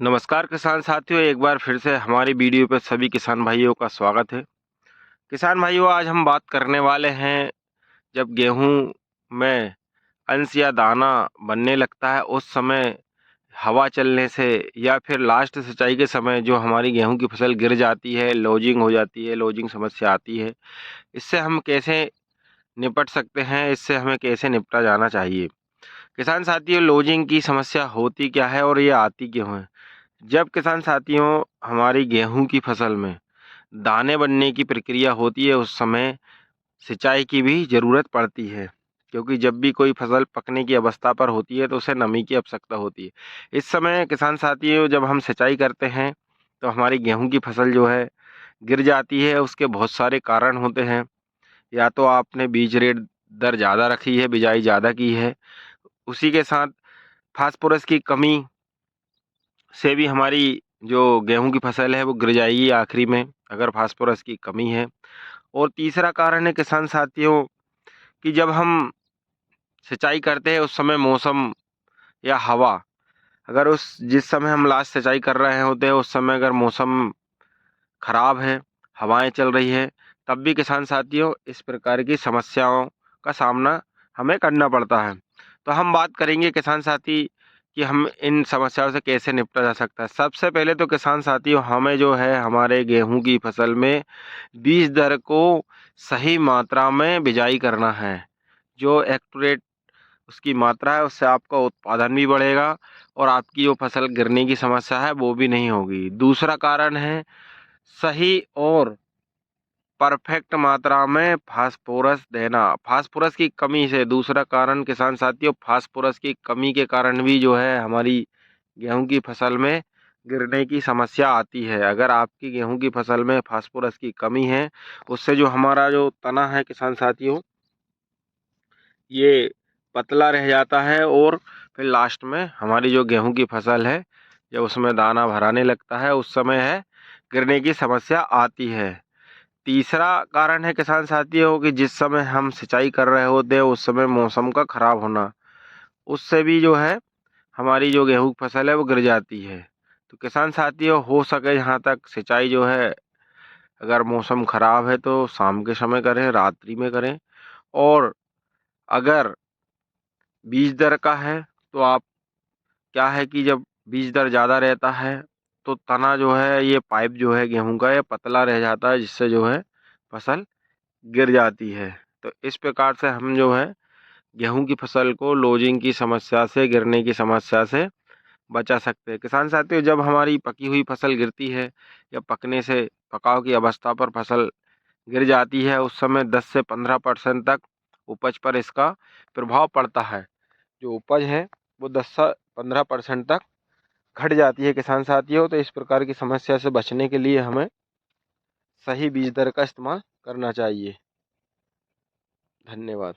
नमस्कार किसान साथियों, एक बार फिर से हमारी वीडियो पे सभी किसान भाइयों का स्वागत है। किसान भाइयों, आज हम बात करने वाले हैं जब गेहूं में अंश या दाना बनने लगता है उस समय हवा चलने से या फिर लास्ट सिंचाई के समय जो हमारी गेहूं की फसल गिर जाती है, लॉजिंग हो जाती है, लॉजिंग समस्या आती है। इससे हम कैसे निपट सकते हैं, इससे हमें कैसे निपटा जाना चाहिए। किसान साथियों, लॉजिंग की समस्या होती क्या है और ये आती क्यों है? जब किसान साथियों हमारी गेहूं की फसल में दाने बनने की प्रक्रिया होती है उस समय सिंचाई की भी ज़रूरत पड़ती है, क्योंकि जब भी कोई फसल पकने की अवस्था पर होती है तो उसे नमी की आवश्यकता होती है। इस समय किसान साथियों जब हम सिंचाई करते हैं तो हमारी गेहूं की फसल जो है गिर जाती है। उसके बहुत सारे कारण होते हैं। या तो आपने बीज रेट दर ज़्यादा रखी है, बिजाई ज़्यादा की है, उसी के साथ फास्फोरस की कमी से भी हमारी जो गेहूं की फसल है वो गिर जाएगी आखिरी में, अगर फास्फोरस की कमी है। और तीसरा कारण है किसान साथियों कि जब हम सिंचाई करते हैं उस समय मौसम या हवा, अगर उस जिस समय हम लास्ट सिंचाई कर रहे होते हैं उस समय अगर मौसम खराब है, हवाएं चल रही है, तब भी किसान साथियों इस प्रकार की समस्याओं का सामना हमें करना पड़ता है। तो हम बात करेंगे किसान साथी कि हम इन समस्याओं से कैसे निपटा जा सकता है। सबसे पहले तो किसान साथियों हमें जो है हमारे गेहूं की फसल में बीज दर को सही मात्रा में बिजाई करना है। जो एक्यूरेट उसकी मात्रा है उससे आपका उत्पादन भी बढ़ेगा और आपकी जो फसल गिरने की समस्या है वो भी नहीं होगी। दूसरा कारण है सही और परफेक्ट मात्रा में फास्फोरस देना। फास्फोरस की कमी से दूसरा कारण किसान साथियों फास्फोरस की कमी के कारण भी जो है हमारी गेहूं की फसल में गिरने की समस्या आती है। अगर आपकी गेहूं की फसल में फास्फोरस की कमी है उससे जो हमारा जो तना है किसान साथियों ये पतला रह जाता है और फिर लास्ट में हमारी जो गेहूं की फसल है जब उसमें दाना भराने लगता है उस समय है गिरने की समस्या आती है। तीसरा कारण है किसान साथियों कि जिस समय हम सिंचाई कर रहे होते हैं उस समय मौसम का खराब होना, उससे भी जो है हमारी जो गेहूं की फसल है वो गिर जाती है। तो किसान साथियों हो सके जहाँ तक सिंचाई जो है अगर मौसम खराब है तो शाम के समय करें, रात्रि में करें। और अगर बीज दर का है तो आप क्या है कि जब बीज दर ज़्यादा रहता है तो तना जो है ये पाइप जो है गेहूं का ये पतला रह जाता है जिससे जो है फसल गिर जाती है। तो इस प्रकार से हम जो है गेहूं की फसल को लॉजिंग की समस्या से, गिरने की समस्या से बचा सकते हैं। किसान साथियों जब हमारी पकी हुई फसल गिरती है या पकने से पकाव की अवस्था पर फसल गिर जाती है उस समय 10 से 15% तक उपज पर इसका प्रभाव पड़ता है। जो उपज है वो 10 से 15% तक घट जाती है किसान साथियों। तो इस प्रकार की समस्या से बचने के लिए हमें सही बीज दर का इस्तेमाल करना चाहिए। धन्यवाद।